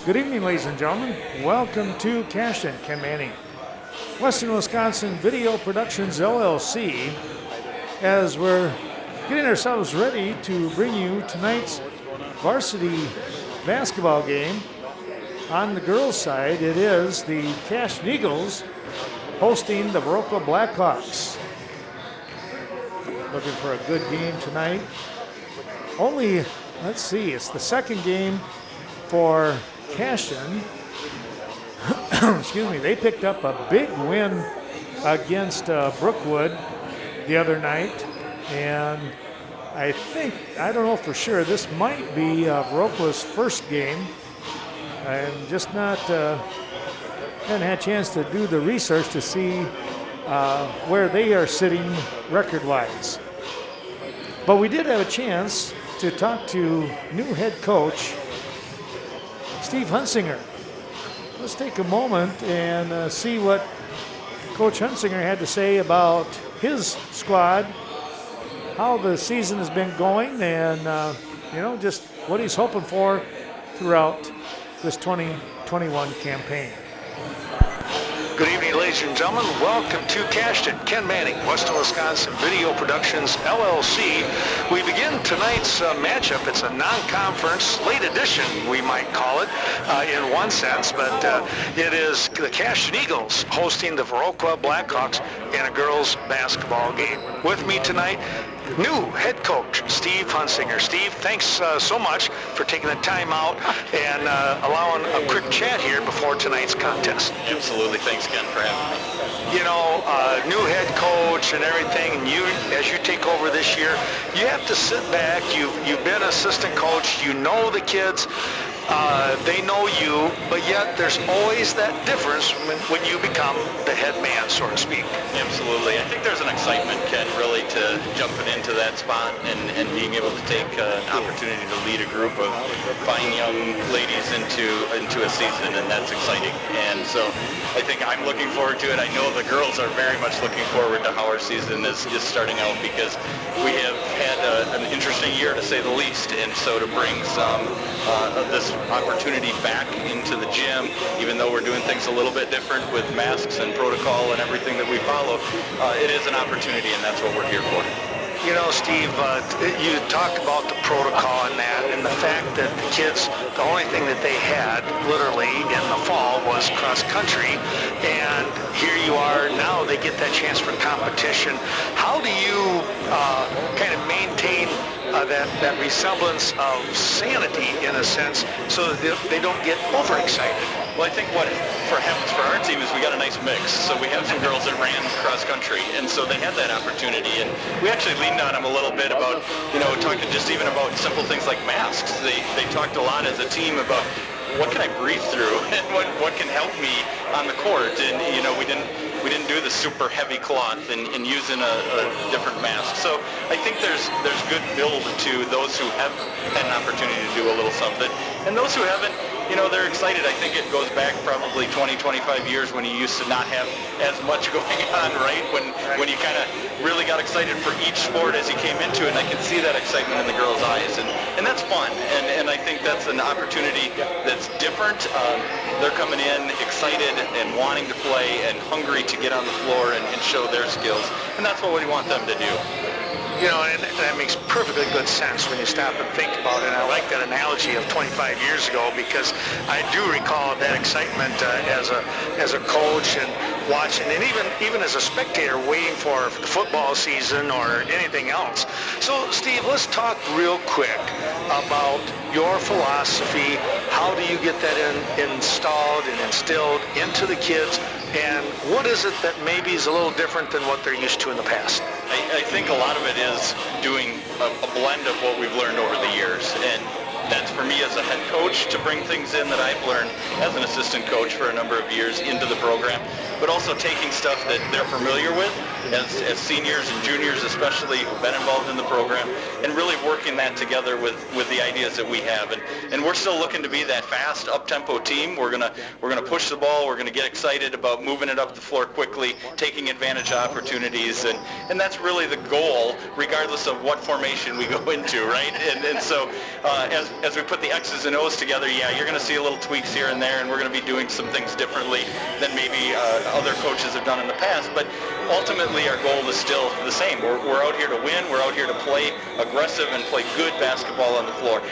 Good evening, ladies and gentlemen. Welcome to Cashton, Ken Manning, Western Wisconsin Video Productions, LLC, as we're getting ourselves ready to bring you tonight's varsity basketball game. On the girls' side, it is the Cashton Eagles hosting the Viroqua Blackhawks. Looking for a good game tonight. Only, let's see, it's the second game for Cashton. Excuse me, they picked up a big win against Brookwood the other night, and I don't know for sure, this might be Viroqua's first game. I'm just not, haven't had a chance to do the research to see where they are sitting record-wise. But we did have a chance to talk to new head coach Steve Hunsinger. Let's take a moment and see what Coach Hunsinger had to say about his squad, how the season has been going, and just what he's hoping for throughout this 2021 campaign. Good evening, ladies and gentlemen. Welcome to Cashton, Ken Manning, Western Wisconsin Video Productions, LLC. We begin tonight's matchup. It's a non-conference late edition, we might call it, in one sense, but it is the Cashton Eagles hosting the Viroqua Blackhawks in a girls' basketball game. With me tonight, new head coach Steve Hunsinger. Steve, thanks so much for taking the time out and allowing a quick chat here before tonight's contest. Absolutely. Thanks, Ken, for having me. You know, new head coach and everything, and you, as you take over this year, you have to sit back. You've been assistant coach. You know the kids. They know you, but yet there's always that difference when you become the head man, so to speak. Absolutely. I think there's an excitement, Ken, really, to jumping into that spot and being able to take an opportunity to lead a group of fine young ladies into a season, and that's exciting. And so I think I'm looking forward to it. I know the girls are very much looking forward to how our season is starting out, because we have had an interesting year, to say the least. And so to bring some of this opportunity back into the gym, even though we're doing things a little bit different with masks and protocol and everything that we follow, it is an opportunity, and that's what we're here for. You know, Steve, you talk about the protocol and that, and the fact that the kids, the only thing that they had literally in the fall was cross country, and here you are now, they get that chance for competition. How do you kind of maintain that resemblance of sanity, in a sense, so that they don't get overexcited? Well, I think what happens for our team is we got a nice mix. So we have some girls that ran cross country, and so they had that opportunity. And we actually leaned on them a little bit about, talking just even about simple things like masks. They talked a lot as a team about what can I breathe through and what can help me on the court. And we didn't do the super heavy cloth and using a different mask. So I think there's good build to those who have had an opportunity to do a little something, and those who haven't, they're excited. I think it goes back probably 20, 25 years when you used to not have as much going on, right? When you kind of really got excited for each sport as you came into it, and I can see that excitement in the girls' eyes, and that's fun. And I think that's an opportunity that's different. They're coming in excited and wanting to play and hungry to get on the floor and show their skills, and that's what we want them to do. And that makes perfectly good sense when you stop and think about it. And I like that analogy of 25 years ago, because I do recall that excitement as a coach and watching, and even as a spectator waiting for the football season or anything else. So, Steve, let's talk real quick about your philosophy. How do you get that installed and instilled into the kids? And what is it that maybe is a little different than what they're used to in the past? I think a lot of it is doing a blend of what we've learned over the years. And that's for me as a head coach, to bring things in that I've learned as an assistant coach for a number of years into the program, but also taking stuff that they're familiar with as seniors and juniors especially, who've been involved in the program, and really working that together with the ideas that we have. And we're still looking to be that fast, up-tempo team. We're gonna push the ball. We're gonna get excited about moving it up the floor quickly, taking advantage of opportunities, and that's really the goal, regardless of what formation we go into, right? And so as we put the X's X's and O's together, yeah, you're going to see a little tweaks here and there, and we're going to be doing some things differently than maybe other coaches have done in the past. But ultimately, our goal is still the same. We're out here to win. We're out here to play aggressive and play good basketball on the floor,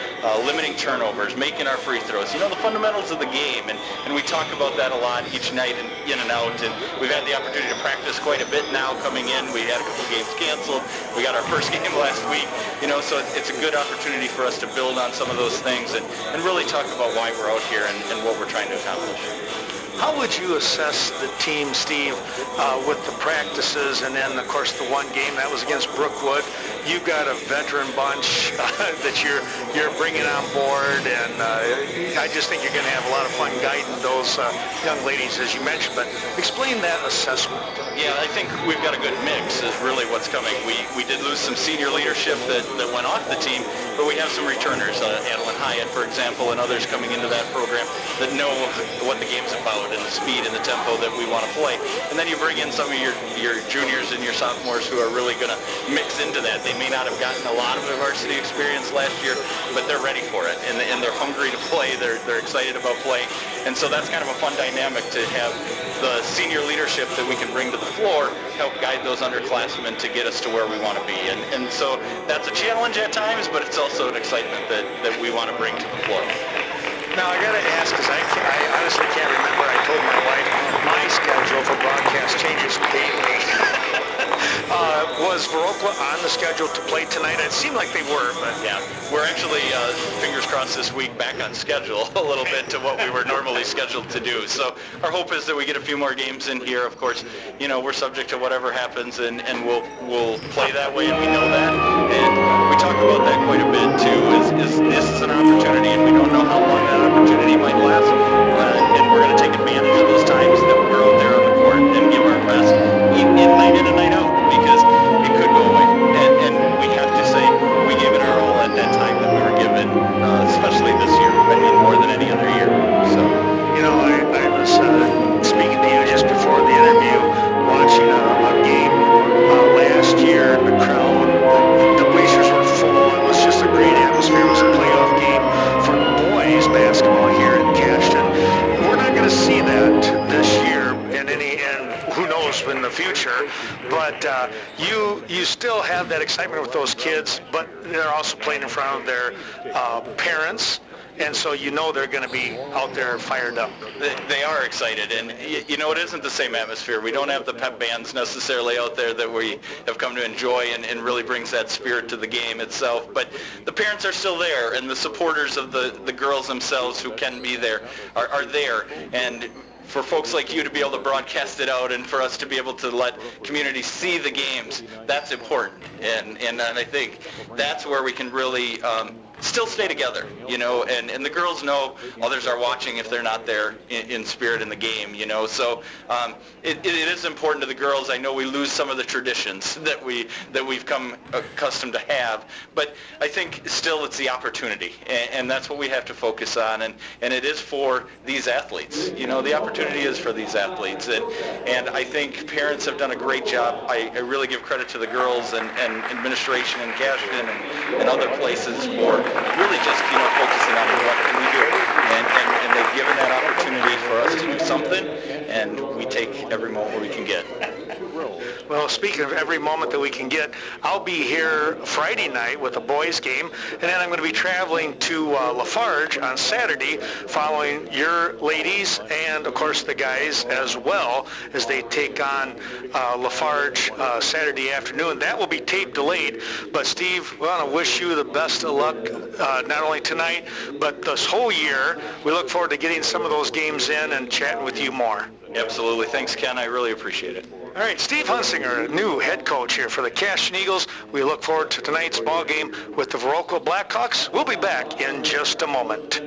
limiting turnovers, making our free throws. You know, the fundamentals of the game, and we talk about that a lot each night and in and out. And we've had the opportunity to practice quite a bit now coming in. We had a couple games canceled. We got our first game last week. You know, so it's a good opportunity for us to build on some of those things and really talk about why we're out here and what we're trying to accomplish. How would you assess the team, Steve, with the practices and then, of course, the one game that was against Brookwood? You've got a veteran bunch that you're bringing on board, and I just think you're going to have a lot of fun guiding those young ladies, as you mentioned. But explain that assessment. Yeah, I think we've got a good mix is really what's coming. We did lose some senior leadership that went off the team, but we have some returners, Adeline Hyatt, for example, and others coming into that program that know what the game's about and the speed and the tempo that we want to play. And then you bring in some of your juniors and your sophomores who are really going to mix into that. They may not have gotten a lot of the varsity experience last year, but they're ready for it, and they're hungry to play. They're excited about playing. And so that's kind of a fun dynamic to have the senior leadership that we can bring to the floor help guide those underclassmen to get us to where we want to be. And so that's a challenge at times, but it's also an excitement that we want to bring to the floor. Now, I got to ask, because I honestly can't remember. I told my wife my schedule for broadcast changes daily. Was Viroqua on the schedule to play tonight? It seemed like they were, but... Yeah, we're actually, fingers crossed this week, back on schedule a little bit to what we were normally scheduled to do. So our hope is that we get a few more games in here. Of course, you know, we're subject to whatever happens, and we'll play that way, and we know that. And we talk about that quite a bit, too, is this is an opportunity, and we don't know how long that opportunity might last. And we're going to take advantage of those times that we're out there on the court and give our best night in and night out, because it could go away. And we have to say we gave it our all at that time that we were given, especially this year, I mean, more than any other year. So, you know, I was speaking to you just before the interview, watching a game last year in the Crown. The bleachers were full. It was just a great atmosphere. It was a playoff game for boys basketball here in Cashton. We're not going to see that this year and who knows in the future, but you still have that excitement with those kids, but they're also playing in front of their parents, and so you know they're going to be out there fired up. They are excited, and you know, it isn't the same atmosphere. We don't have the pep bands necessarily out there that we have come to enjoy, and really brings that spirit to the game itself. But the parents are still there, and the supporters of the girls themselves who can be there are there. And for folks like you to be able to broadcast it out, and for us to be able to let community see the games, that's important. And I think that's where we can really still stay together, you know, and the girls know others are watching if they're not there in spirit in the game, you know. So it is important to the girls. I know we lose some of the traditions that we've come accustomed to have, but I think still it's the opportunity, and that's what we have to focus on, and it is for these athletes. You know, the opportunity is for these athletes, and I think parents have done a great job. I really give credit to the girls and administration in Cashton and other places for really just, you know, focusing on what can we do, and they've given that opportunity for us to do something, and we take every moment we can get. Well, speaking of every moment that we can get, I'll be here Friday night with a boys game, and then I'm going to be traveling to Lafarge on Saturday following your ladies and, of course, the guys as well as they take on Lafarge Saturday afternoon. That will be tape delayed, but Steve, we want to wish you the best of luck not only tonight, but this whole year. We look forward to getting some of those games in and chatting with you more. Absolutely. Thanks, Ken. I really appreciate it. All right, Steve Hunsinger, new head coach here for the Cashton Eagles. We look forward to tonight's ball game with the Viroqua Blackhawks. We'll be back in just a moment.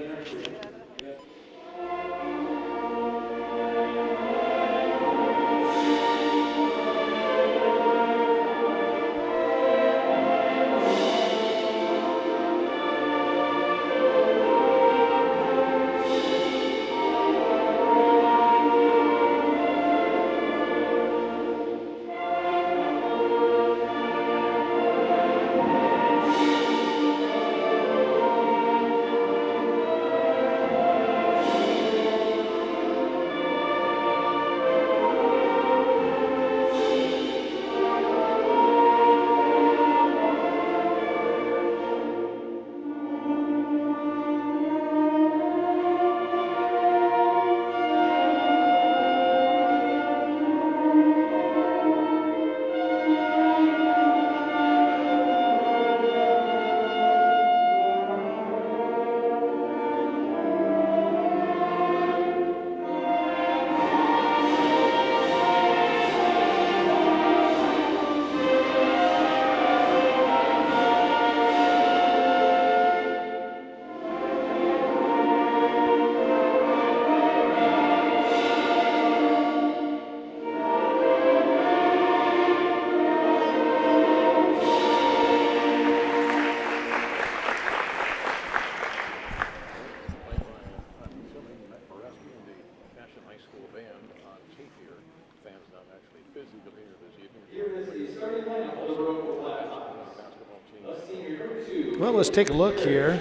Well, let's take a look here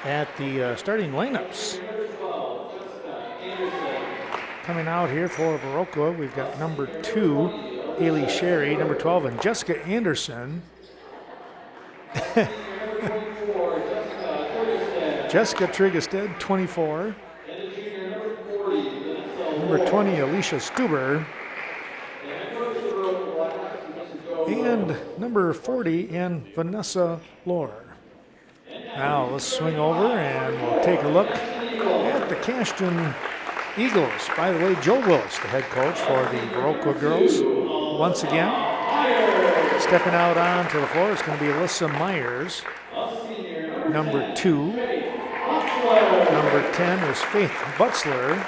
at the starting lineups. Coming out here for Viroqua, we've got number 2, Haley Sherry, number 12, and Jessica Anderson. Jessica Triggested, 24. Number 20, Alicia Stuber. And number 40 in Vanessa Lohr. Now let's swing over and we'll take a look at the Cashton Eagles. By the way, Joe Willis, the head coach for the Viroqua girls. Once again, stepping out onto the floor is going to be Alyssa Myers, number 2. Number 10 is Faith Butzler.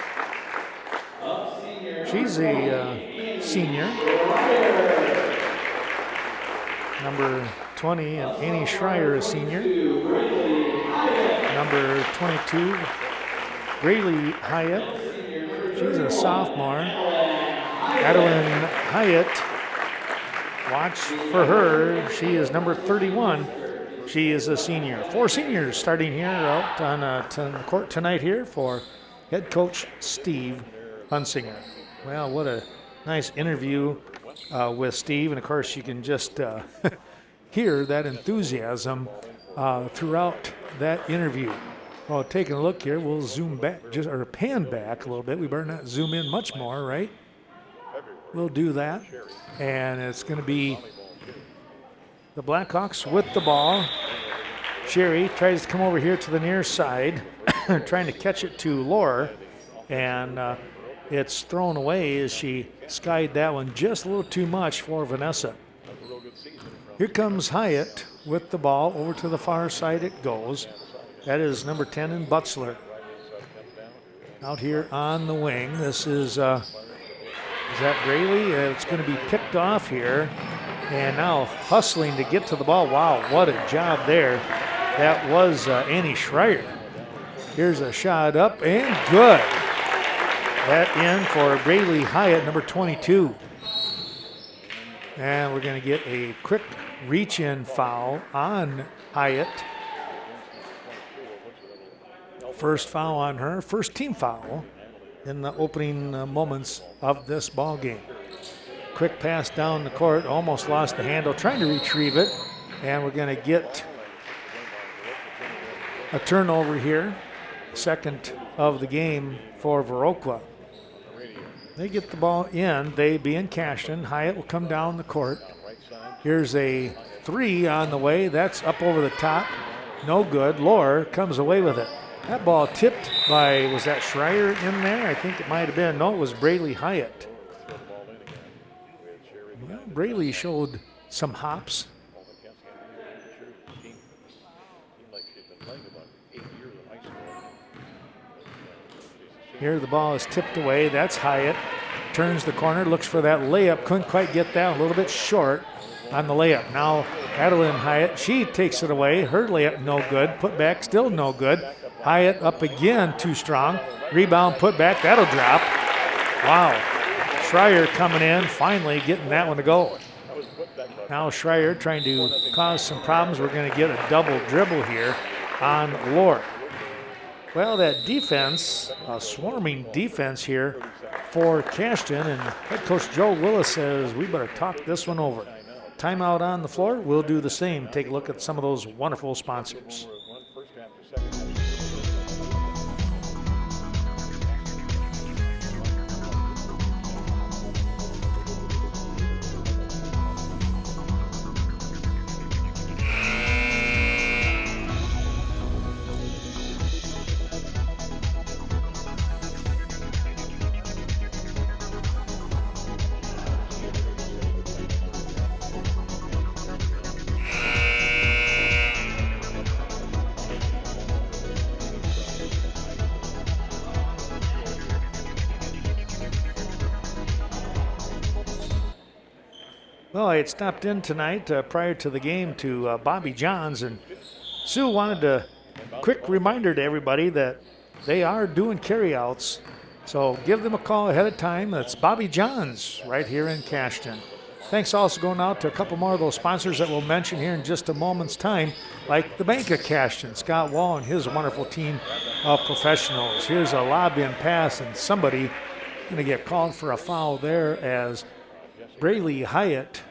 She's a senior. Number 20, and Annie Schreier, a senior. Number 22, Braylee Hyatt. She's a sophomore. Adeline Hyatt, watch for her. She is number 31. She is a senior. 4 seniors starting here out on the court tonight here for head coach Steve Hunsinger. Well, what a nice interview with Steve. And, of course, you can just hear that enthusiasm throughout that interview. Well, taking a look here, we'll zoom back, or pan back a little bit. We better not zoom in much more, right? We'll do that. And it's going to be the Blackhawks with the ball. Sherry tries to come over here to the near side, trying to catch it to Lohr. And it's thrown away as she skied that one just a little too much for Vanessa. Here comes Hyatt with the ball. Over to the far side it goes. That is number 10 in Butzler. Out here on the wing, this is that Braylee? It's going to be picked off here. And now hustling to get to the ball. Wow, what a job there. That was Annie Schreier. Here's a shot up and good. That in for Braylee Hyatt, number 22. And we're going to get a quick reach-in foul on Hyatt. First foul on her, first team foul in the opening moments of this ball game. Quick pass down the court, almost lost the handle, trying to retrieve it. And we're going to get a turnover here, second of the game for Viroqua. They get the ball in, they being Cashton. Hyatt will come down the court. Here's a 3 on the way, that's up over the top, no good. Lohr comes away with it. That ball tipped by, was that Schreier in there? I think it might have been. No, it was Braylee Hyatt. Well, Braylee showed some hops. Here the ball is tipped away. That's Hyatt. Turns the corner, looks for that layup. Couldn't quite get that, a little bit short on the layup. Now Adeline Hyatt, she takes it away. Her layup no good. Put back still no good. Hyatt up again, too strong. Rebound, put back, that'll drop. Wow. Schreier coming in, finally getting that one to go. Now Schreier trying to cause some problems. We're going to get a double dribble here on Lohr. Well, that defense, a swarming defense here for Cashton, and head coach Joe Willis says we better talk this one over. Timeout on the floor. We'll do the same. Take a look at some of those wonderful sponsors. Well, I had stopped in tonight prior to the game to Bobby John's, and Sue wanted a quick reminder to everybody that they are doing carryouts. So give them a call ahead of time. That's Bobby John's right here in Cashton. Thanks also going out to a couple more of those sponsors that we'll mention here in just a moment's time, like the Bank of Cashton, Scott Wall and his wonderful team of professionals. Here's a lob-in pass, and somebody going to get called for a foul there as Braylee Hyatt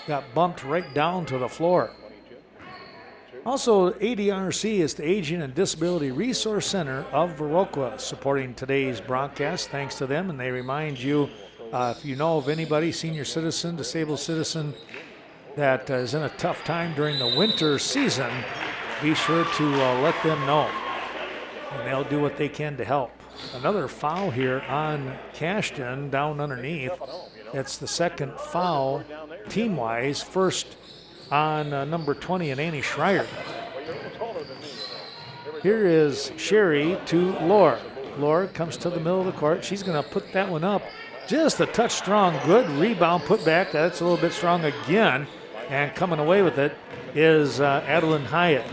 got bumped right down to the floor. Also, ADRC is the Aging and Disability Resource Center of Viroqua, supporting today's broadcast. Thanks to them, and they remind you, if you know of anybody, senior citizen, disabled citizen, that is in a tough time during the winter season, be sure to let them know, and they'll do what they can to help. Another foul here on Cashton down underneath. It's the second foul team-wise, first on number 20 and Annie Schreier. Here is Sherry to Laura. Laura comes to the middle of the court. She's going to put that one up just a touch strong. Good rebound, put back. That's a little bit strong again. And coming away with it is Adeline Hyatt.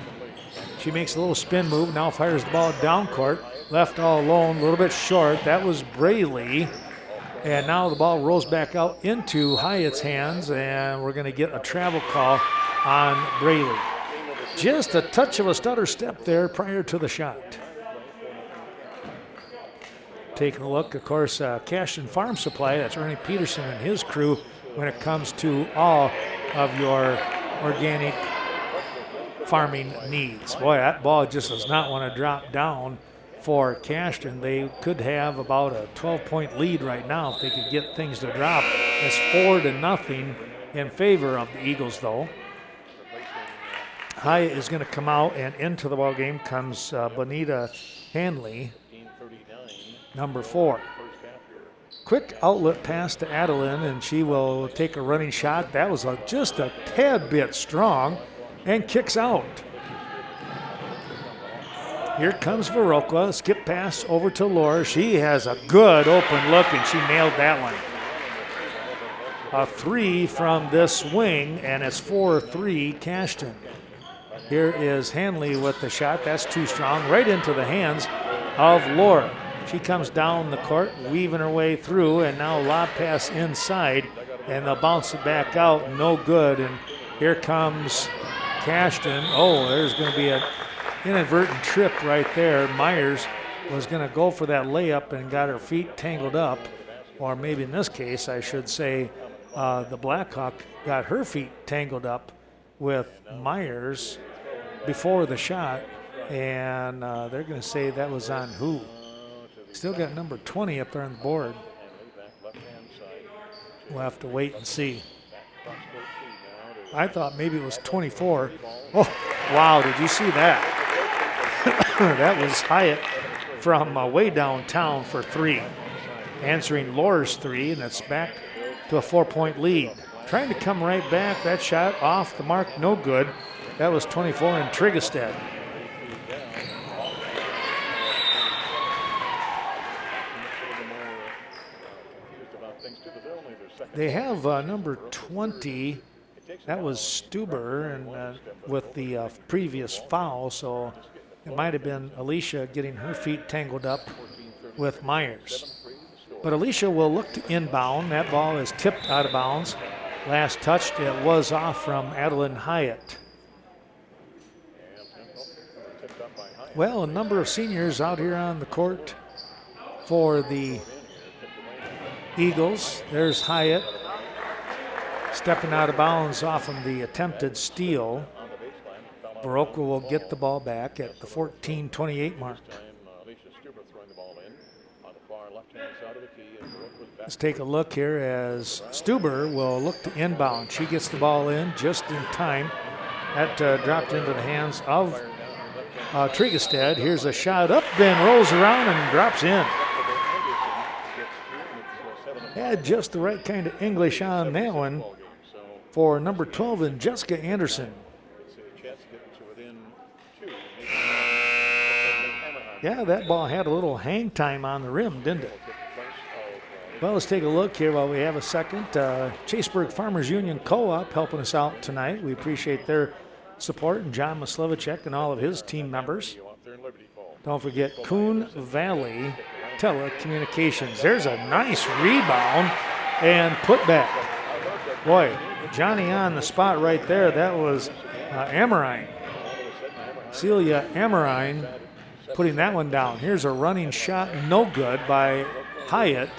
She makes a little spin move, now fires the ball down court. Left all alone, a little bit short. That was Braylee. And now the ball rolls back out into Hyatt's hands, and we're going to get a travel call on Braylee. Just a touch of a stutter step there prior to the shot. Taking a look, of course, Cashton Farm Supply, that's Ernie Peterson and his crew when it comes to all of your organic farming needs. Boy, that ball just does not want to drop down for Cashton. They could have about a 12-point lead right now if they could get things to drop. It's 4-0 in favor of the Eagles, though. Hyatt is going to come out, and into the ball game comes Bonita Hanley, number 4. Quick outlet pass to Adeline, and she will take a running shot. That was just a tad bit strong, and kicks out. Here comes Viroqua, skip pass over to Laura. She has a good open look, and she nailed that one. A 3 from this wing, and it's 4-3 Cashton. Here is Hanley with the shot. That's too strong, right into the hands of Laura. She comes down the court, weaving her way through, and now lob pass inside, and they'll bounce it back out, no good. And here comes Cashton. Oh, there's going to be an inadvertent trip right there. Myers was going to go for that layup and got her feet tangled up, or maybe in this case, I should say, the Blackhawk got her feet tangled up with Myers before the shot, and they're going to say that was on who? Still got number 20 up there on the board. We'll have to wait and see. I thought maybe it was 24. Oh, wow, did you see that? That was Hyatt from way downtown for 3. Answering Laura's 3, and it's back to a 4-point lead. Trying to come right back. That shot off the mark, no good. That was 24 in Trigestead. They have number 20. That was Stuber, and with the previous foul, so it might have been Alicia getting her feet tangled up with Myers. But Alicia will look to inbound. That ball is tipped out of bounds. Last touched, it was off from Adeline Hyatt. Well, a number of seniors out here on the court for the Eagles. There's Hyatt stepping out of bounds off of the attempted steal. Viroqua will get the ball back at the 14:28 mark. Let's take a look here as Stuber will look to inbound. She gets the ball in just in time. That dropped into the hands of Trigestead. Here's a shot up, then rolls around and drops in. Had just the right kind of English on that one for number 12 and Jessica Anderson. Yeah, that ball had a little hang time on the rim, didn't it? Well, let's take a look here while we have a second. Chaseburg Farmers Union Co-op helping us out tonight. We appreciate their support, and John Maslevicek and all of his team members. Don't forget Coon Valley Telecommunications. There's a nice rebound and put back. Boy, Johnny on the spot right there. That was Amorine. Celia Amorine putting that one down. Here's a running shot, no good by Hyatt.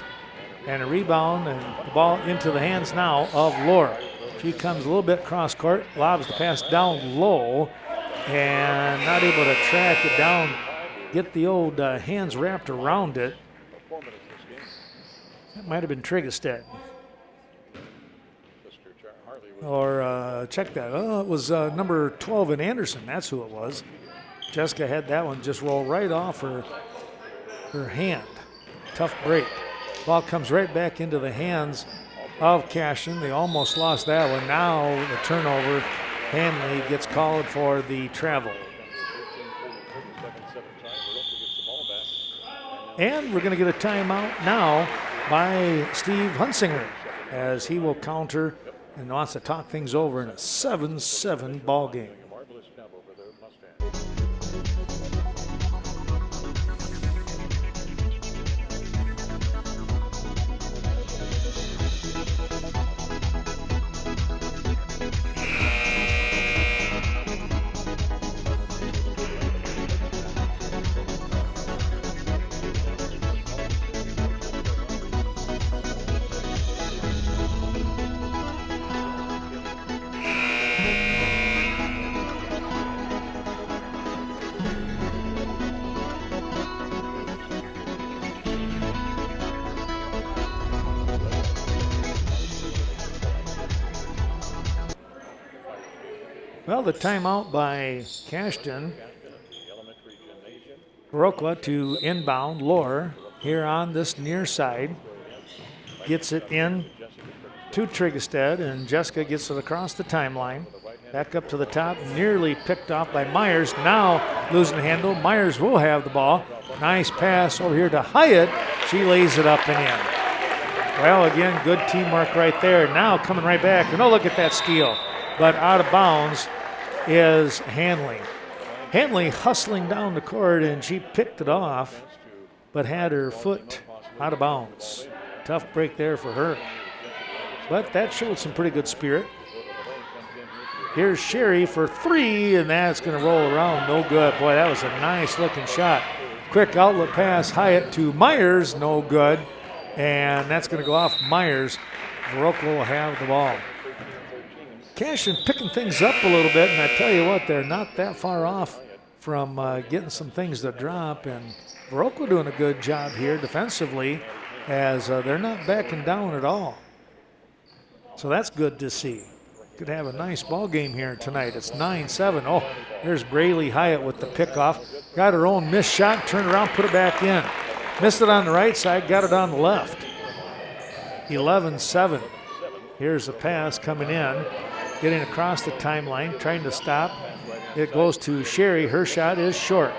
And a rebound and the ball into the hands now of Laura. She comes a little bit cross court, lobs the pass down low, and not able to track it down, get the old hands wrapped around it. That might have been Trigestead. Or check that. Oh, it was number 12 in Anderson. That's who it was. Jessica had that one just roll right off her hand. Tough break. Ball comes right back into the hands of Cashton. They almost lost that one. Now the turnover. Hanley gets called for the travel. And we're going to get a timeout now by Steve Hunsinger as he will counter and wants to talk things over in a 7-7 ball game. Well, the timeout by Cashton. Viroqua to inbound. Lohr here on this near side. Gets it in to Trigestead, and Jessica gets it across the timeline. Back up to the top, nearly picked off by Myers. Now losing the handle. Myers will have the ball. Nice pass over here to Hyatt. She lays it up and in. Well, again, good teamwork right there. Now coming right back. And oh, look at that steal. But out of bounds is Hanley. Hanley hustling down the court, and she picked it off, but had her foot out of bounds. Tough break there for her. But that showed some pretty good spirit. Here's Sherry for three, and that's going to roll around. No good. Boy, that was a nice-looking shot. Quick outlet pass, Hyatt to Myers. No good. And that's going to go off Myers. Viroqua will have the ball. Cashton picking things up a little bit, and I tell you what, they're not that far off from getting some things to drop. And Viroqua doing a good job here defensively, as they're not backing down at all. So that's good to see. Could have a nice ball game here tonight. It's 9-7. Oh, there's Braylee Hyatt with the pickoff. Got her own missed shot, turned around, put it back in. Missed it on the right side, got it on the left. 11-7. Here's the pass coming in. Getting across the timeline, trying to stop. It goes to Sherry. Her shot is short.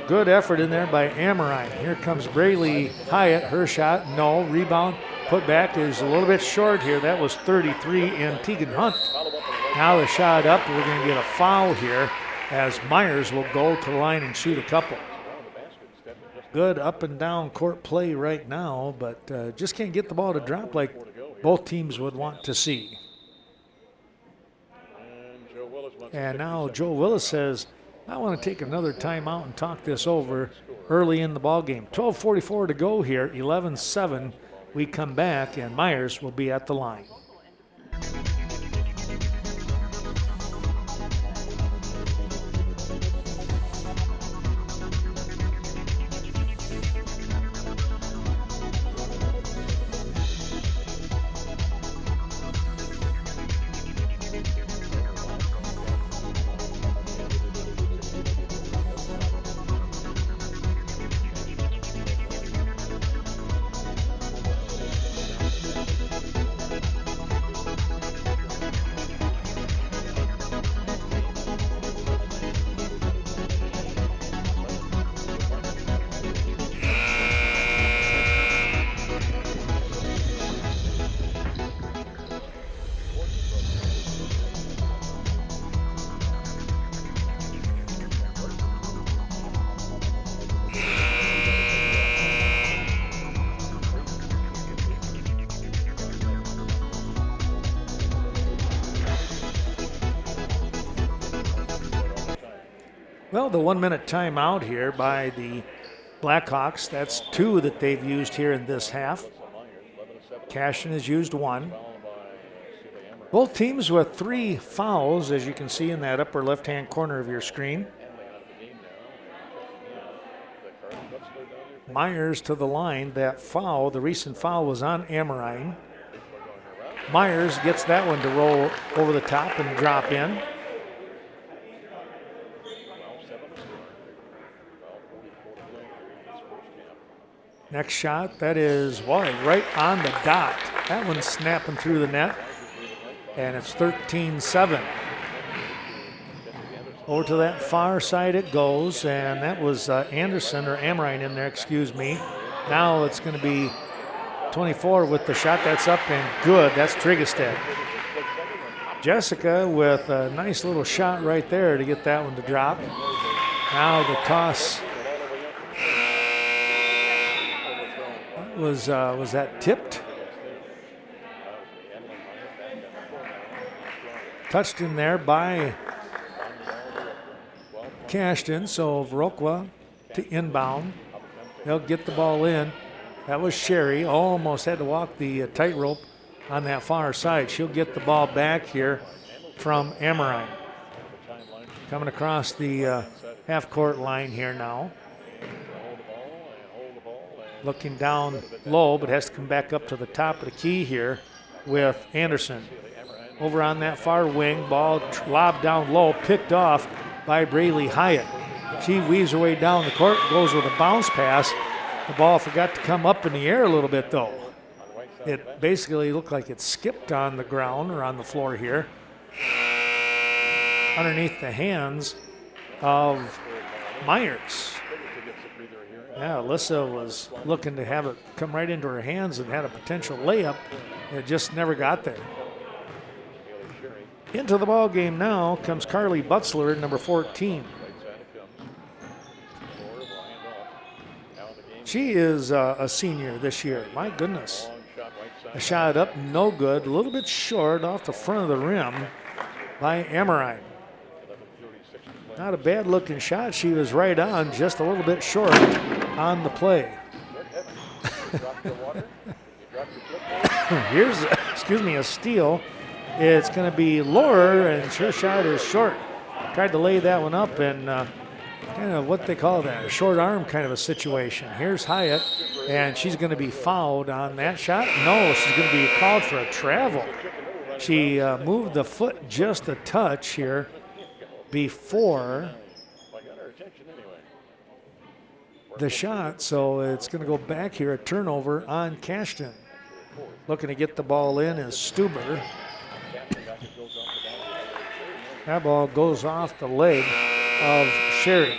Good effort in there by Amorine. Here comes Braylee Hyatt. Her shot, no. Rebound, put back is a little bit short here. That was 33 in Tegan Hunt. Now the shot up. We're going to get a foul here as Myers will go to the line and shoot a couple. Good up and down court play right now, but just can't get the ball to drop like both teams would want to see. And now Joe Willis says, I want to take another timeout and talk this over early in the ball game. 12:44 to go here, 11-7. We come back, and Myers will be at the line. Well, the 1 minute timeout here by the Blackhawks. That's 2 that they've used here in this half. Cashton has used 1. Both teams with 3 fouls, as you can see in that upper left-hand corner of your screen. Myers to the line. That foul, the recent foul, was on Amorine. Myers gets that one to roll over the top and drop in. Next shot, that is right on the dot. That one's snapping through the net, and it's 13-7. Over to that far side it goes, and that was Anderson or Amrine in there, excuse me. Now it's going to be 24 with the shot. That's up and good. That's Trigestead. Jessica with a nice little shot right there to get that one to drop. Now the toss. Was that tipped? Touched in there by Cashton, so Viroqua to inbound. They'll get the ball in. That was Sherry. Almost had to walk the tightrope on that far side. She'll get the ball back here from Amorine. Coming across the half-court line here now. Looking down low, but has to come back up to the top of the key here with Anderson. Over on that far wing, ball lobbed down low, picked off by Braylee Hyatt. She weaves her way down the court, goes with a bounce pass. The ball forgot to come up in the air a little bit, though. It basically looked like it skipped on the ground or on the floor here, underneath the hands of Myers. Yeah, Alyssa was looking to have it come right into her hands and had a potential layup. It just never got there. Into the ball game now comes Carly Butzler, number 14. She is a senior this year. My goodness. A shot up, no good. A little bit short off the front of the rim by Amorine. Not a bad looking shot. She was right on, just a little bit short on the play. Here's, a steal. It's going to be Lohr, and her shot is short. Tried to lay that one up, and kind of what they call that, a short arm kind of a situation. Here's Hyatt, and she's going to be fouled on that shot. No, she's going to be called for a travel. She moved the foot just a touch here before the shot, so it's going to go back here, a turnover on Cashton. Looking to get the ball in is Stuber. That ball goes off the leg of Sherry.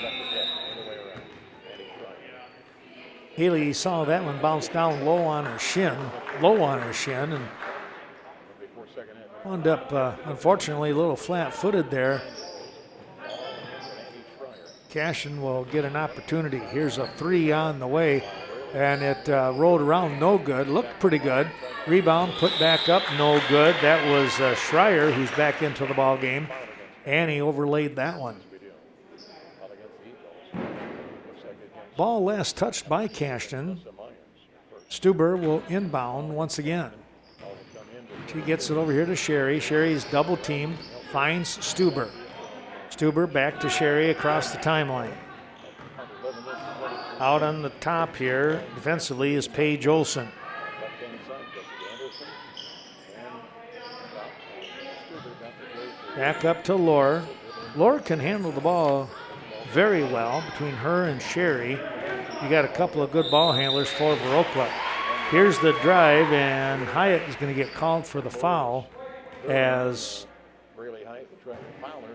Haley saw that one bounce down low on her shin, and wound up, unfortunately, a little flat-footed there. Cashton will get an opportunity. Here's a 3 on the way, and it rolled around, no good. Looked pretty good. Rebound, put back up, no good. That was Schreier, who's back into the ball game. Annie overlaid that one. Ball last touched by Cashton. Stuber will inbound once again. She gets it over here to Sherry. Sherry's double teamed, finds Stuber. Stuber back to Sherry across the timeline. Out on the top here, defensively, is Paige Olson. Back up to Lohr. Lohr can handle the ball very well between her and Sherry. You got a couple of good ball handlers for Viroqua. Here's the drive, and Hyatt is going to get called for the foul as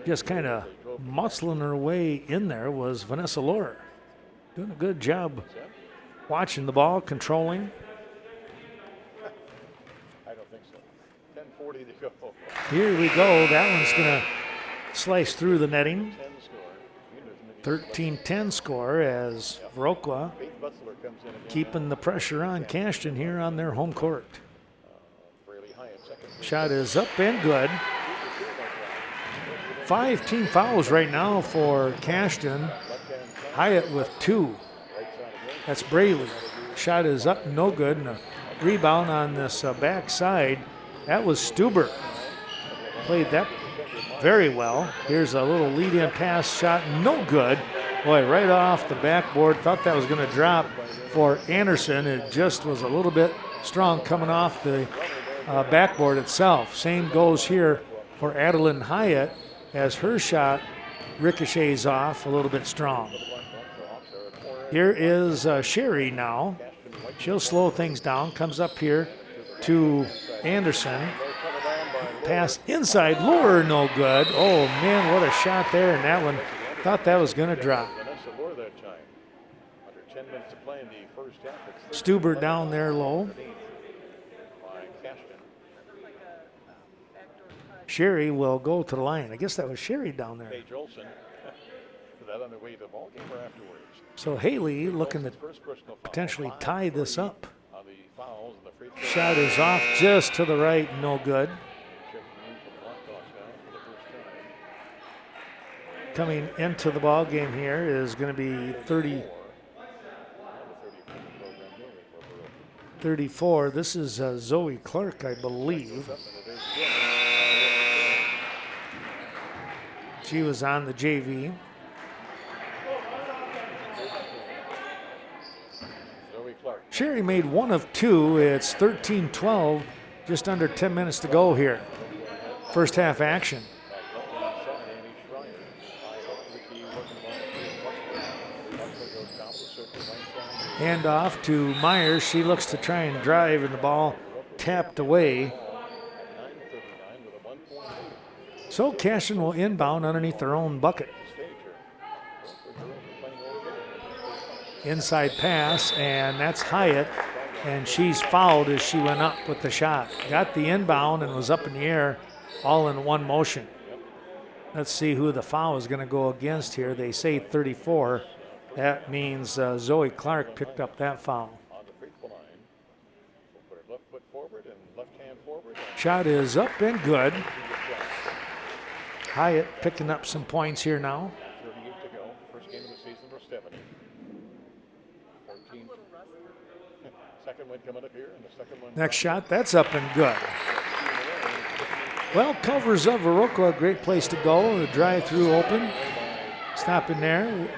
just kind of muscling her way in there was Vanessa Lohr. Doing a good job watching the ball, controlling. I don't think so. 10:40 to go. Here we go. That one's going to slice through the netting. 13-10 score as Viroqua keeping the pressure on Cashton here on their home court. Shot is up and good. 5 team fouls right now for Cashton. Hyatt with 2. That's Braley. Shot is up, no good, and a rebound on this backside. That was Stuber. Played that very well. Here's a little lead-in pass shot, no good. Boy, right off the backboard. Thought that was going to drop for Anderson. It just was a little bit strong coming off the backboard itself. Same goes here for Adeline Hyatt as her shot ricochets off a little bit strong. Here is Sherry now. She'll slow things down. Comes up here to Anderson. Pass inside, lure, no good. Oh man, what a shot there, and that one, thought that was going to drop. Stuber down there low. Sherry will go to the line. I guess that was Sherry down there. So Haley looking to potentially tie this up. Shot is off just to the right, no good. Coming into the ball game here is going to be 34. This is Zoe Clark, I believe. She was on the JV. Sherry made 1 of 2. It's 13-12, just under 10 minutes to go here. First half action. Hand off to Myers. She looks to try and drive, and the ball tapped away. So Cashton will inbound underneath their own bucket. Inside pass, and that's Hyatt, and she's fouled as she went up with the shot. Got the inbound and was up in the air all in one motion. Let's see who the foul is going to go against here. They say 34. That means Zoe Clark picked up that foul. Shot is up and good. Hyatt picking up some points here now. Next shot, that's up and good. Well, Culver's of Viroqua, a great place to go. The drive-through open. Stop in there.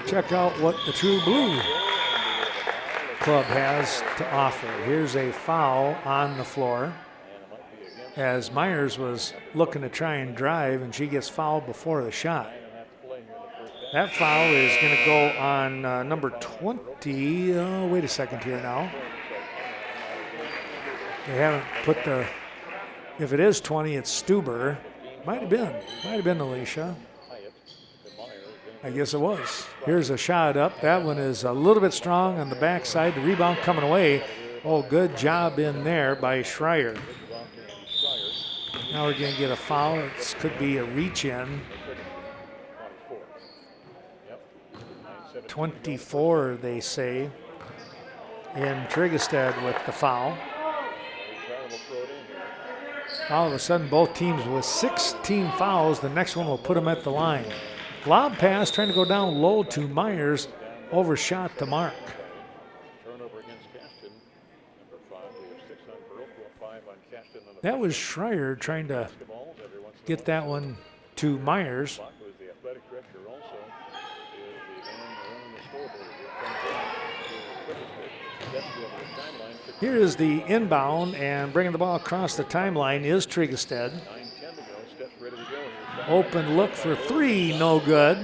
Check out what the True Blue Club has to offer. Here's a foul on the floor as Myers was looking to try and drive, and she gets fouled before the shot. That foul is going to go on number 20. Wait a second here now. They haven't put the, if it is 20, it's Stuber. Might have been Alicia. I guess it was. Here's a shot up. That one is a little bit strong on the backside. The rebound coming away. Oh, good job in there by Schreier. Now we're going to get a foul. It could be a reach in. 24, they say, in Trigestad with the foul. All of a sudden, both teams with 16 fouls. The next one will put them at the line. Lob pass, trying to go down low to Myers, overshot the mark. That was Schreier trying to get that one to Myers. Here is the inbound, and bringing the ball across the timeline is Trigestad. Open look for 3, no good.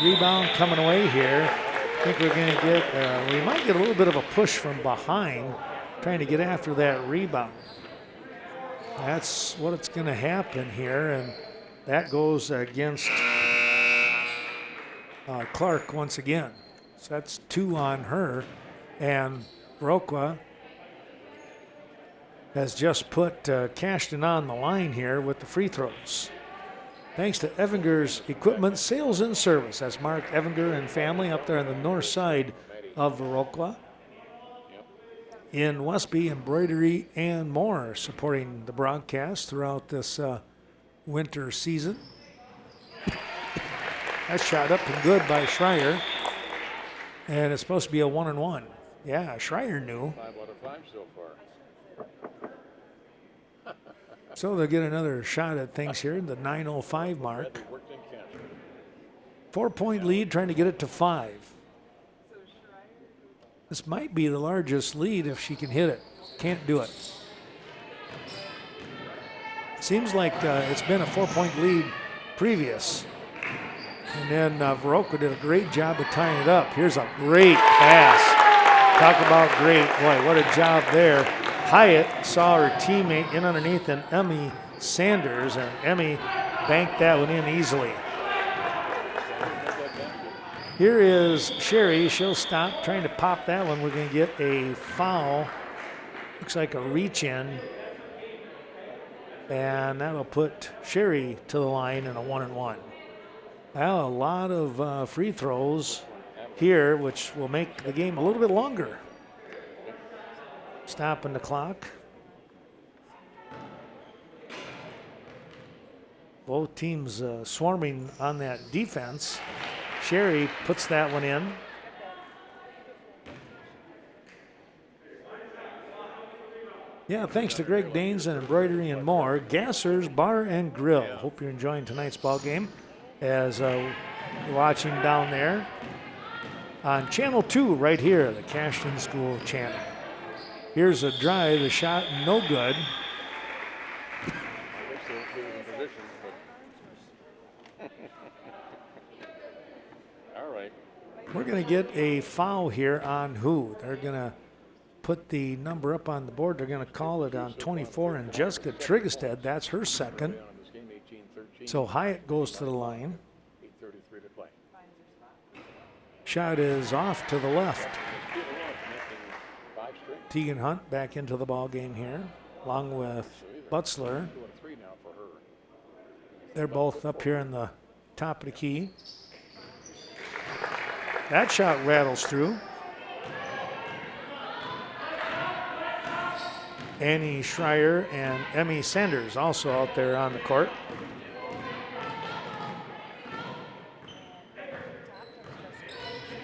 Rebound coming away here. I think we're going to get, we might get a little bit of a push from behind, trying to get after that rebound. That's what's going to happen here, and that goes against Clark once again. So that's 2 on her, and Viroqua has just put Cashton on the line here with the free throws. Thanks to Evinger's Equipment Sales and Service. That's Mark Evinger and family up there on the north side of Viroqua. In Westby, embroidery and more, supporting the broadcast throughout this winter season. That shot up and good by Schreier. And it's supposed to be a 1-1. Yeah, Schreier knew. 5 out of 5 so far. So they'll get another shot at things here, the 9:05 mark. 4-point lead, trying to get it to 5. This might be the largest lead if she can hit it. Can't do it. Seems like it's been a 4-point lead previous. And then Viroqua did a great job of tying it up. Here's a great pass. Talk about great. Boy, what a job there. Hyatt saw her teammate in underneath and Emmy Sanders, and Emmy banked that one in easily. Here is Sherry. She'll stop trying to pop that one. We're going to get a foul. Looks like a reach in. And that'll put Sherry to the line in a 1-1. Well, a lot of free throws here, which will make the game a little bit longer. Stopping the clock. Both teams swarming on that defense. Sherry puts that one in. Yeah, thanks to Greg Danes and Embroidery and More. Gasser's Bar and Grill. Hope you're enjoying tonight's ball game as you're watching down there on Channel 2 right here, the Cashton School channel. Here's a drive, a shot, no good. All right. We're going to get a foul here on who? They're going to put the number up on the board. They're going to call it on 24, and Jessica Trigestad, that's her second. So Hyatt goes to the line. 8:33 to play. Shot is off to the left. Tegan Hunt back into the ball game here, along with Butzler. They're both up here in the top of the key. That shot rattles through. Annie Schreier and Emmy Sanders also out there on the court.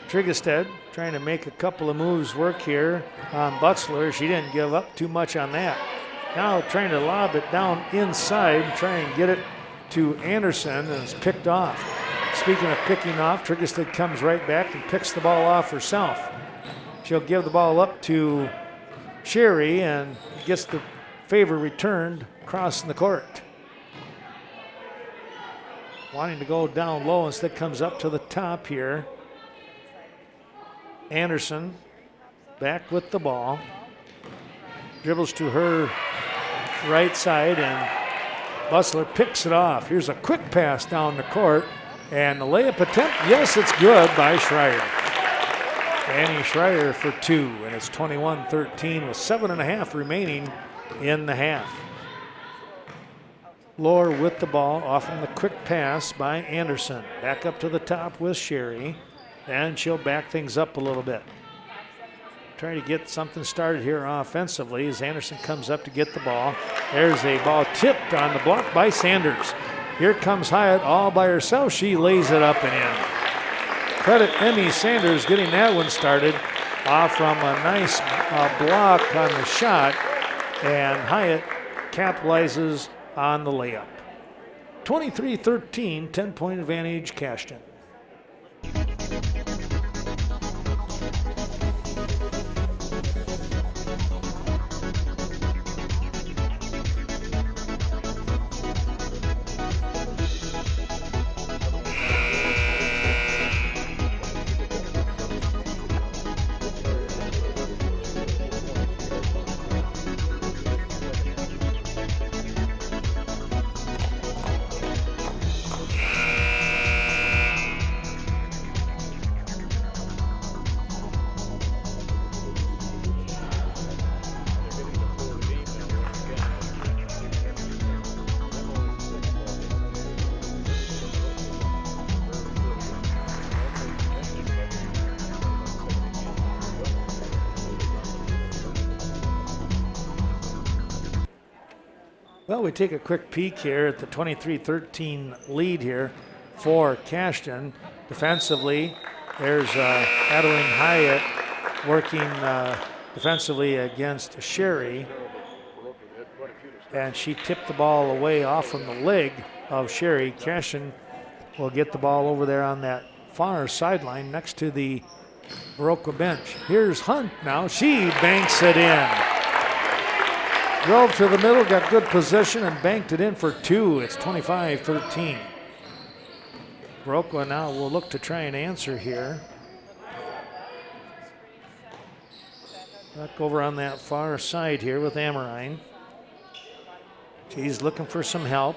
Trigestad trying to make a couple of moves work here on Butzler. She didn't give up too much on that. Now trying to lob it down inside, try and get it to Anderson, and it's picked off. Speaking of picking off, Trigestad comes right back and picks the ball off herself. She'll give the ball up to Sherry and gets the favor returned crossing the court. Wanting to go down low, instead comes up to the top here. Anderson back with the ball. Dribbles to her right side, and Butzler picks it off. Here's a quick pass down the court, and the layup attempt, yes, it's good by Schreier. Annie Schreier for 2, and it's 21-13 with 7.5 remaining in the half. Lohr with the ball, offering the quick pass by Anderson. Back up to the top with Sherry, and she'll back things up a little bit. Trying to get something started here offensively as Anderson comes up to get the ball. There's a ball tipped on the block by Sanders. Here comes Hyatt all by herself. She lays it up and in. Credit Emmy Sanders getting that one started off from a nice block on the shot, and Hyatt capitalizes on the layup. 23-13, 10-point advantage, Cashton. Well, we take a quick peek here at the 23-13 lead here. for Cashton. Defensively, there's Adeline Hyatt working defensively against Sherry. And she tipped the ball away off from the leg of Sherry. Cashton will get the ball over there on that far sideline next to the Viroqua bench. Here's Hunt now. She banks it in. Drove to the middle, got good position, and banked it in for 2. It's 25-13. Viroqua now will look to try and answer here. Back over on that far side here with Amorine. She's looking for some help.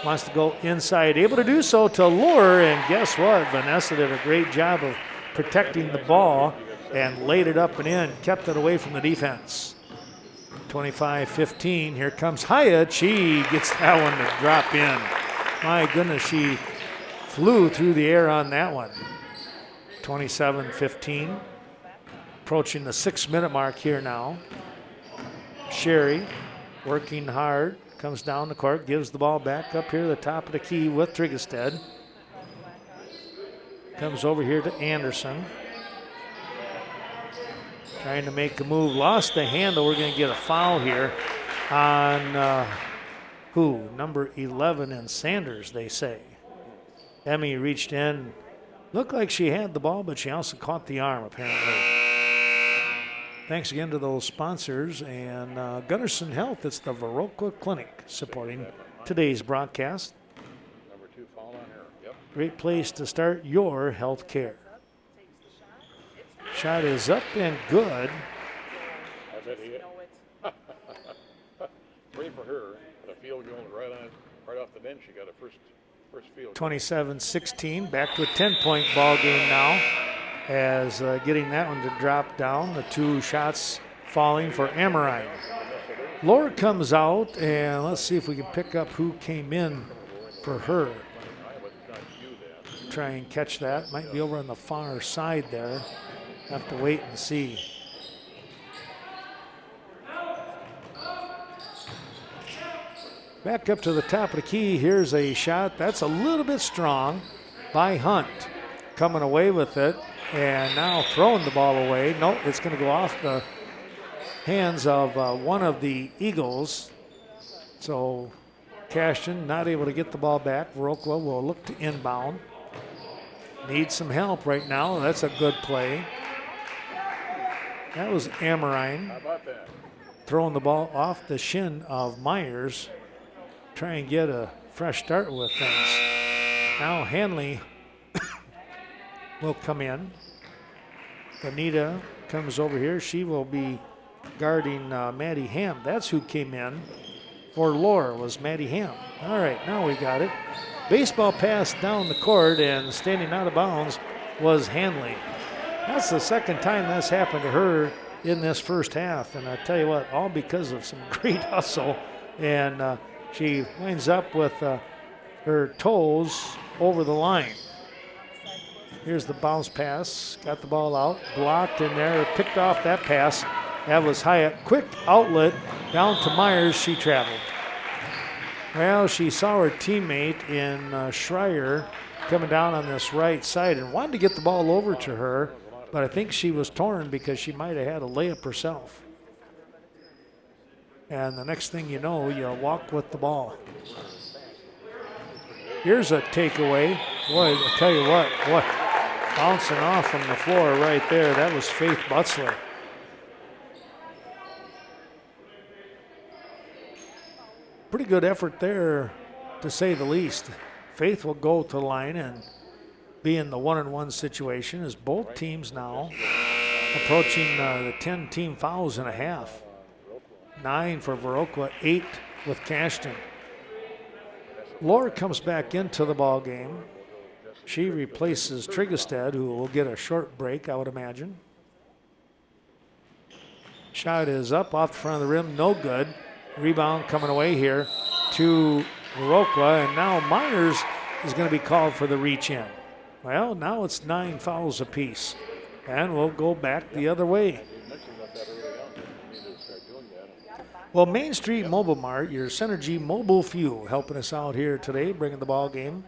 Wants to go inside. Able to do so to lure, and guess what? Vanessa did a great job of protecting the ball and laid it up and in. Kept it away from the defense. 25-15. Here comes Hyatt. She gets that one to drop in. My goodness, she flew through the air on that one. 27-15. Approaching the 6-minute mark here now. Sherry working hard. Comes down the court, gives the ball back up here to the top of the key with Trigestead. Comes over here to Anderson. Trying to make a move, lost the handle. We're going to get a foul here on number 11 and Sanders, they say. Emmy reached in, looked like she had the ball, but she also caught the arm apparently. Thanks again to those sponsors and Gunnarsson Health. It's the Viroqua Clinic supporting today's broadcast. Number 2 foul on her. Yep. Great place to start your health care. Shot is up and good. How's that hit? Great for her. The field goal right off the bench. She got a first field goal. 27-16. Back to a 10-point ball game now. As getting that one to drop down. The 2 shots falling for Amorine. Laura comes out, and let's see if we can pick up who came in for her. Try and catch that. Might be over on the far side there. Have to wait and see. Back up to the top of the key. Here's a shot. That's a little bit strong by Hunt. Coming away with it. And now throwing the ball away. Nope, it's going to go off the hands of one of the Eagles. So Cashton not able to get the ball back. Viroqua will look to inbound. Needs some help right now. That's a good play. That was Amorine. How about that? Throwing the ball off the shin of Myers. Try and get a fresh start with things. Now Hanley will come in. Anita comes over here. She will be guarding Maddie Ham. That's who came in for Laura, was Maddie Ham. All right, now we got it. Baseball pass down the court, and standing out of bounds was Hanley. That's the second time that's happened to her in this first half, and I tell you what, all because of some great hustle, and she winds up with her toes over the line. Here's the bounce pass. Got the ball out. Blocked in there. Picked off that pass. That was Hyatt. Quick outlet down to Myers. She traveled. Well, she saw her teammate in Schreier coming down on this right side and wanted to get the ball over to her, but I think she was torn because she might have had a layup herself. And the next thing you know, you walk with the ball. Here's a takeaway. Boy, I tell you what, bouncing off from the floor right there. That was Faith Butzler. Pretty good effort there, to say the least. Faith will go to the line and be in the 1-on-1 situation as both teams now approaching the 10 team fouls and a half. 9 for Viroqua, 8 with Cashton. Laura comes back into the ball game. She replaces Trigestead, who will get a short break, I would imagine. Shot is up off the front of the rim, no good. Rebound coming away here to Viroqua, and now Myers is going to be called for the reach in. Well, now it's 9 fouls apiece, and we'll go back the other way. Well, Main Street Mobile Mart, your Synergy Mobile Fuel, helping us out here today, bringing the ball game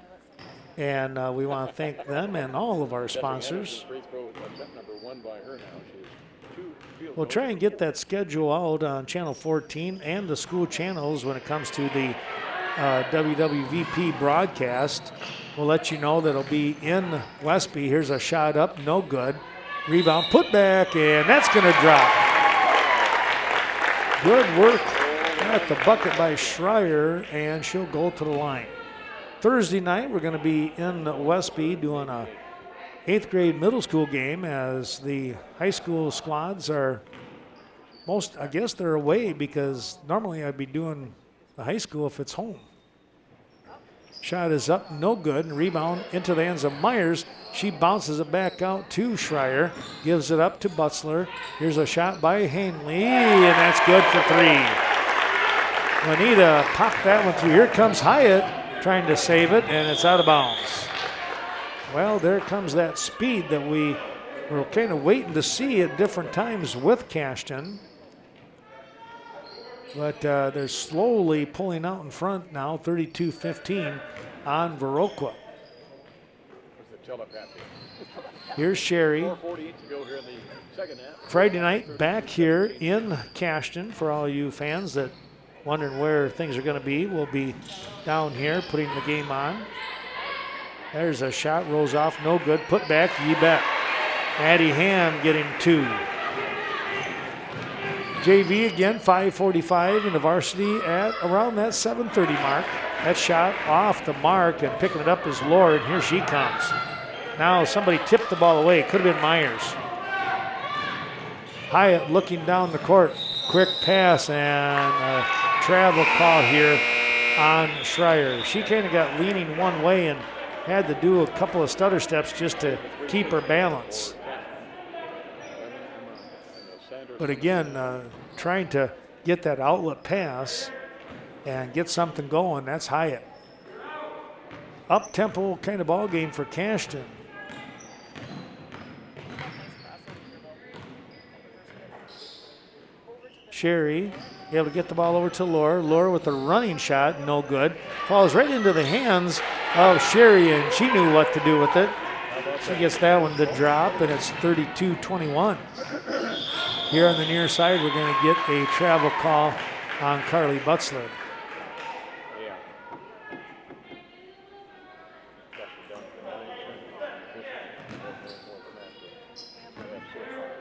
And we want to thank them and all of our sponsors. Free throw, attempt number 1 by her now. She has 2 field We'll goals. try and get that schedule out on Channel 14 and the school channels when it comes to the WWVP broadcast. We'll let you know that it'll be in Westby. Here's a shot up, no good. Rebound, put back, and that's going to drop. Good work at the bucket by Schreier, and she'll go to the line. Thursday night, we're going to be in Westby doing a 8th grade middle school game as the high school squads are I guess they're away because normally I'd be doing the high school if it's home. Shot is up, no good, and rebound into the hands of Myers. She bounces it back out to Schreier, gives it up to Butzler. Here's a shot by Hanley, and that's good for 3. Juanita popped that one through. Here comes Hyatt trying to save it, and it's out of bounds. Well, there comes that speed that we were kind of waiting to see at different times with Cashton. But they're slowly pulling out in front now, 32-15 on Viroqua. The telepathy. Here's Sherry. 4:48 to go here in the second half. Friday night back here in Cashton for all you fans that wondering where things are going to be. We'll be down here putting the game on. There's a shot, rolls off, no good. Put back, you bet. Addie Ham getting 2. JV again, 5:45 in the varsity at around that 7:30 mark. That shot off the mark and picking it up is Lord. Here she comes. Now somebody tipped the ball away. Could have been Myers. Hyatt looking down the court. Quick pass and a travel call here on Schreier. She kind of got leaning one way and had to do a couple of stutter steps just to keep her balance. But again, trying to get that outlet pass and get something going, that's Hyatt. Up-tempo kind of ball game for Cashton. Sherry able to get the ball over to Laura. Laura with a running shot, no good. Falls right into the hands of Sherry, and she knew what to do with it. She gets that one to drop, and it's 32-21. Here on the near side, we're going to get a travel call on Carly Butzler. Yeah.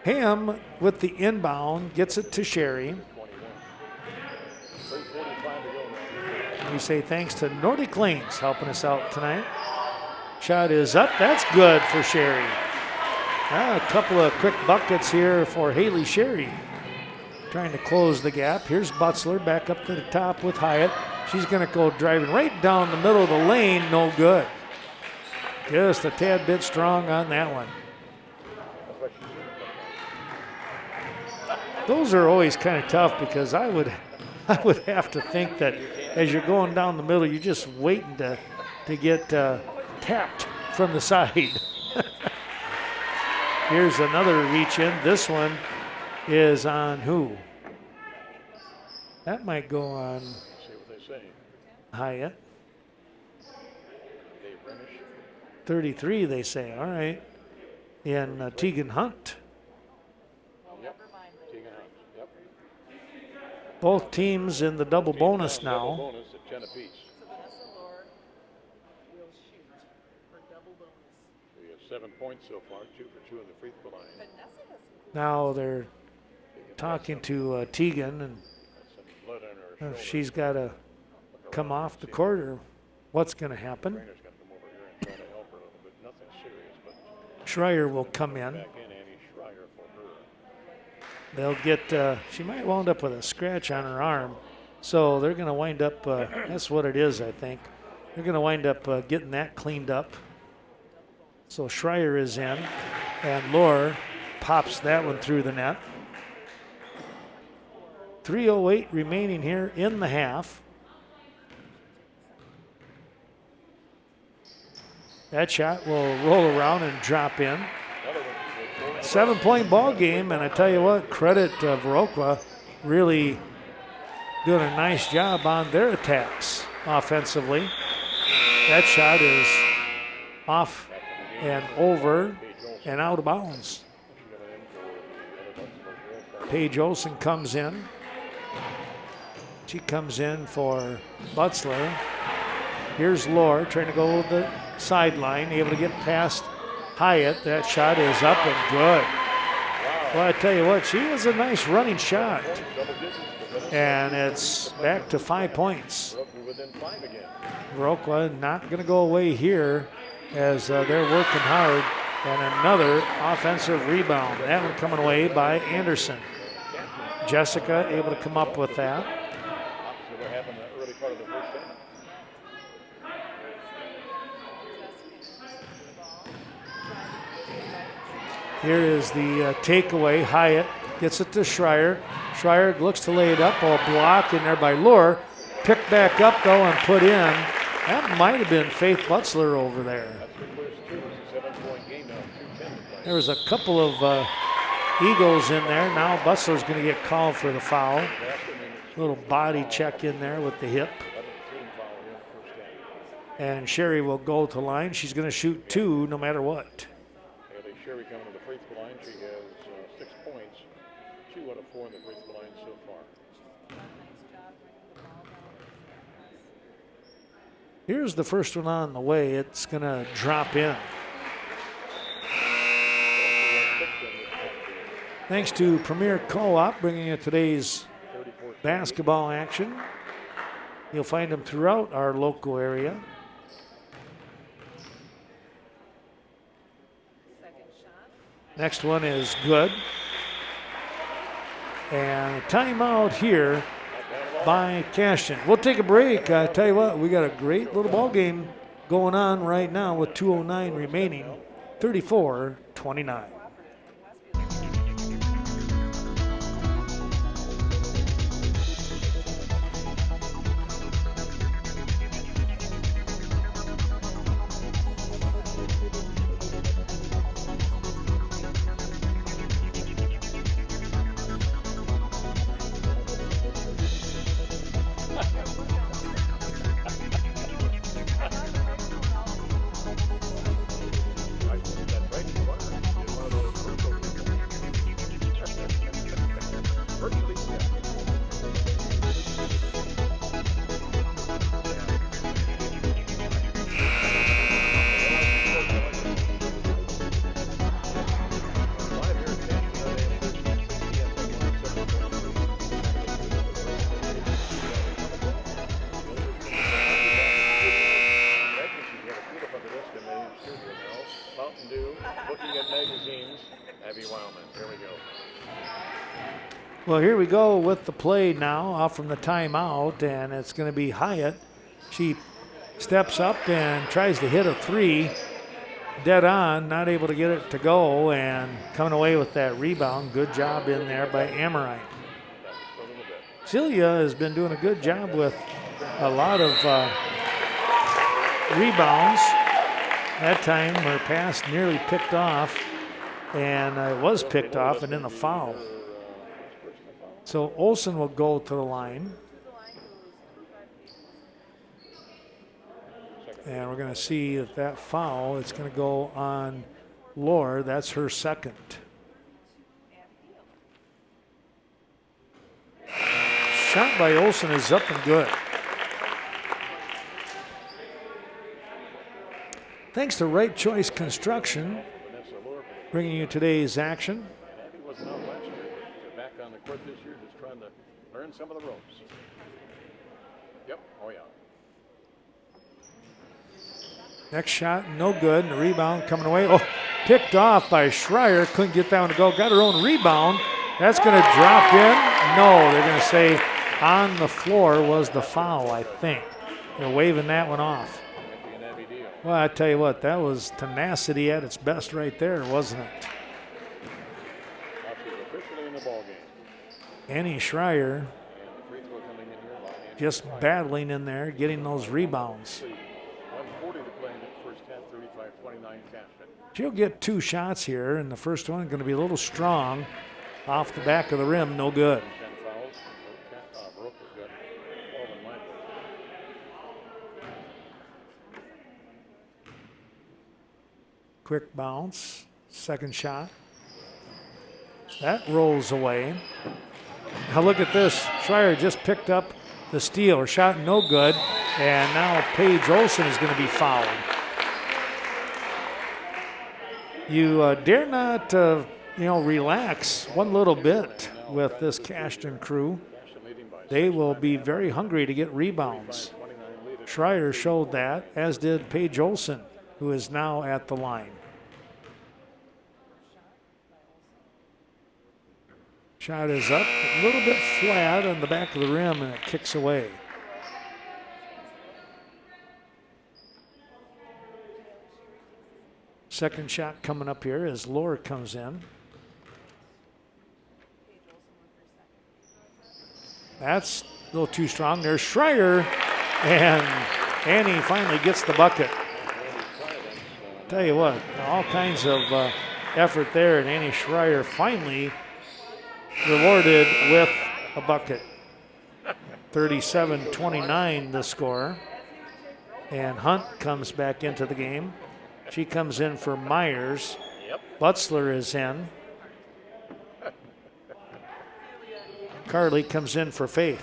Ham with the inbound gets it to Sherry. We say thanks to Nordic Lanes helping us out tonight. Shot is up. That's good for Sherry. A couple of quick buckets here for Haley Sherry. Trying to close the gap. Here's Butzler back up to the top with Hyatt. She's going to go driving right down the middle of the lane. No good. Just a tad bit strong on that one. Those are always kind of tough because I would have to think that as you're going down the middle, you're just waiting to get tapped from the side. Here's another reach in. This one is on who? That might go on See what they say. Hyatt. Dave Renish. 33, they say. All right. In Tegan Hunt. Yep. Tegan Hunt. Yep. Both teams in the double bonus Double now. bonus at 10 apiece. We have 7 points so far, 2 for 2 on the free throw line. Now they're talking to Tegan, and Some blood on her shoulder. she's got to come off the court, or what's going to happen. Trainer's got to come over here and try to help her a little bit. Nothing serious, but Schreier will come in. back in Annie Schreier for her. They'll get, she might wound up with a scratch on her arm. So they're going to wind up, that's what it is, I think. They're going to wind up getting that cleaned up. So Schreier is in, and Lohr pops that one through the net. 3:08 remaining here in the half. That shot will roll around and drop in. 7-point ball game, and I tell you what, credit Viroqua really doing a nice job on their attacks offensively. That shot is off and over and out of bounds. Paige Olson comes in. She comes in for Butzler. Here's Lohr trying to go the sideline, able to get past Hyatt. That shot is up and good. Well, I tell you what, she has a nice running shot. And it's back to 5 points. Viroqua not going to go away here as they're working hard. And another offensive rebound. That one coming away by Anderson. Jessica able to come up with that. Here is the takeaway. Hyatt gets it to Schreier. Schreier looks to lay it up. A block in there by Lohr. Picked back up, though, and put in. That might have been Faith Butzler over there. There was a couple of Eagles in there. Now Butzler's going to get called for the foul. A little body check in there with the hip. And Sherry will go to line. She's going to shoot 2 no matter what. Sherry coming to the free throw line. She has 6 points. 2 out of 4 in the free throw line so far. Here's the first one on the way. It's going to drop in. Thanks to Premier Co-op bringing you today's basketball action. You'll find them throughout our local area. Next one is good. And a timeout here by Cashton. We'll take a break. I tell you what, we got a great little ball game going on right now with 2:09 remaining, 34-29. Well, here we go with the play now off from the timeout, and it's going to be Hyatt. She steps up and tries to hit a 3. Dead on, not able to get it to go, and coming away with that rebound. Good job in there by Amorite. Celia has been doing a good job with a lot of rebounds. That time her pass nearly picked off, and it was picked off, and then the foul. So Olson will go to the line. And we're going to see if that foul, it's going to go on Lohr. That's her second. Shot by Olson is up and good. Thanks to Right Choice Construction, bringing you today's action. On the court this year, just trying to learn some of the ropes. Yep, oh yeah. Next shot, no good, and the rebound coming away. Oh, picked off by Schreier, couldn't get that one to go. Got her own rebound. That's going to drop in. No, they're going to say on the floor was the foul, I think. They're waving that one off. Well, I tell you what, that was tenacity at its best right there, wasn't it? Annie Schreier just battling in there, getting those rebounds. She'll get 2 shots here, and the first one going to be a little strong. Off the back of the rim, no good. Quick bounce, second shot. That rolls away. Now look at this. Schreier just picked up the steal. Her shot no good. And now Paige Olson is going to be fouled. You dare not, relax one little bit with this Cashton crew. They will be very hungry to get rebounds. Schreier showed that, as did Paige Olson, who is now at the line. Shot is up, a little bit flat on the back of the rim, and it kicks away. Second shot coming up here as Laura comes in. That's a little too strong. There's Schreier, and Annie finally gets the bucket. Tell you what, all kinds of effort there, and Annie Schreier finally rewarded with a bucket. 37-29 the score. And Hunt comes back into the game. She comes in for Myers. Butzler is in. Carly comes in for Faith.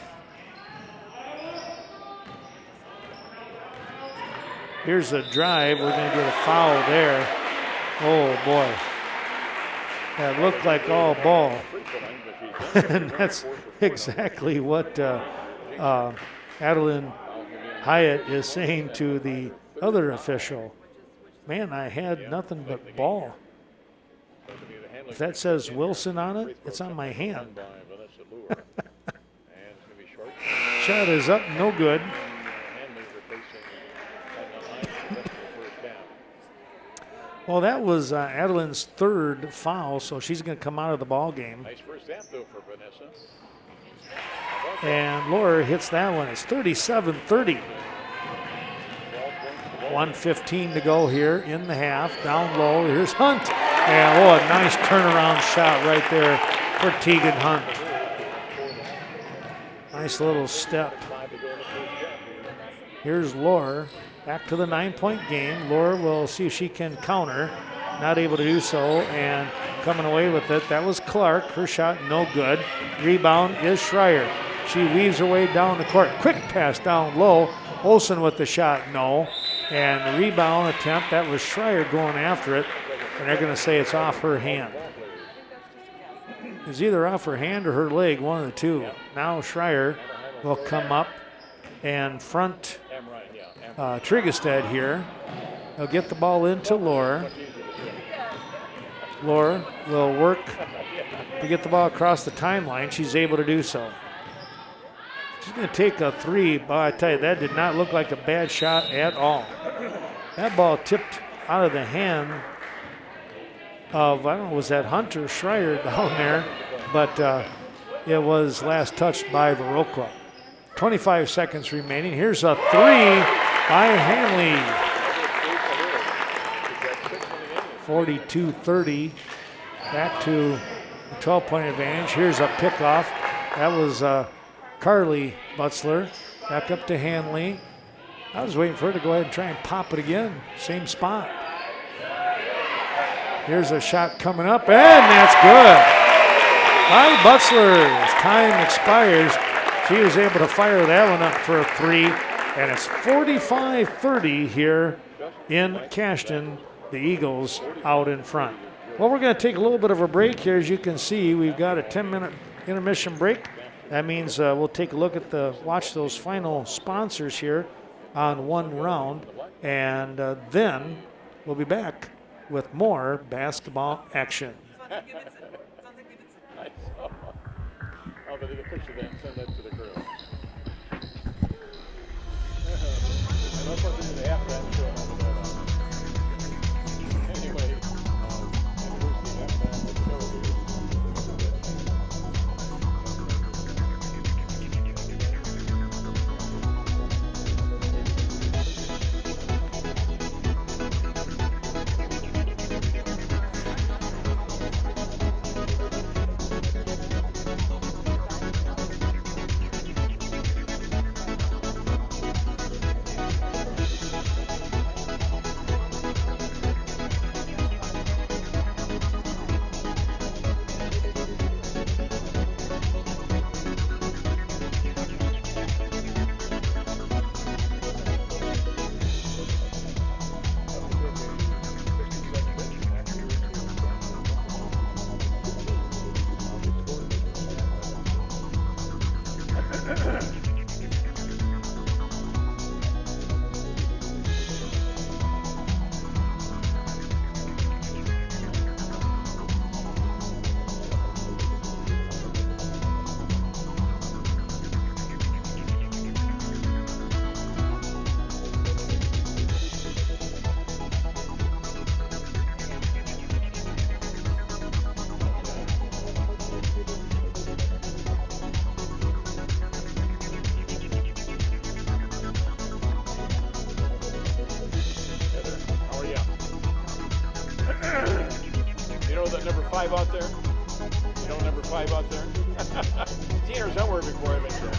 Here's a drive. We're going to get a foul there. Oh, boy. That looked like all ball. And that's exactly what Adeline Hyatt is saying to the other official. Man, I had nothing but ball. If that says Wilson on it, it's on my hand. Shot is up, no good. Well, that was Adeline's third foul, so she's going to come out of the ball game. Nice first half, though, for Vanessa. And Laura hits that one. It's 37-30. 1:15 to go here in the half. Down low, here's Hunt. And a nice turnaround shot right there for Tegan Hunt. Nice little step. Here's Laura. Back to the 9-point game. Laura will see if she can counter. Not able to do so, and coming away with it, that was Clark. Her shot no good. Rebound is Schreier. She weaves her way down the court. Quick pass down low. Olsen with the shot, no. And the rebound attempt, that was Schreier going after it, and they're going to say it's off her hand. It's either off her hand or her leg, one of the two. Now Schreier will come up and front Trigestad here. They'll get the ball into Laura. Laura will work to get the ball across the timeline. She's able to do so. She's going to take a three, but I tell you, that did not look like a bad shot at all. That ball tipped out of the hand of, I don't know, was that Hunter Schreier down there, but it was last touched by Viroqua. 25 seconds remaining. Here's a three by Hanley. 42-30. Back to the 12-point advantage. Here's a pickoff. That was Carly Butzler. Back up to Hanley. I was waiting for her to go ahead and try and pop it again. Same spot. Here's a shot coming up, and that's good. By Butzler. As time expires, she was able to fire that one up for a three, and it's 45-30 here in Cashton. The Eagles out in front. Well, we're going to take a little bit of a break here. As you can see, we've got a 10-minute intermission break. That means we'll take a look at watch those final sponsors here on one round, and then we'll be back with more basketball action. I'll take a picture of that and send that to the crew. Anyway, number 5 out there? You know number 5 out there? Seen her somewhere before, I bet you.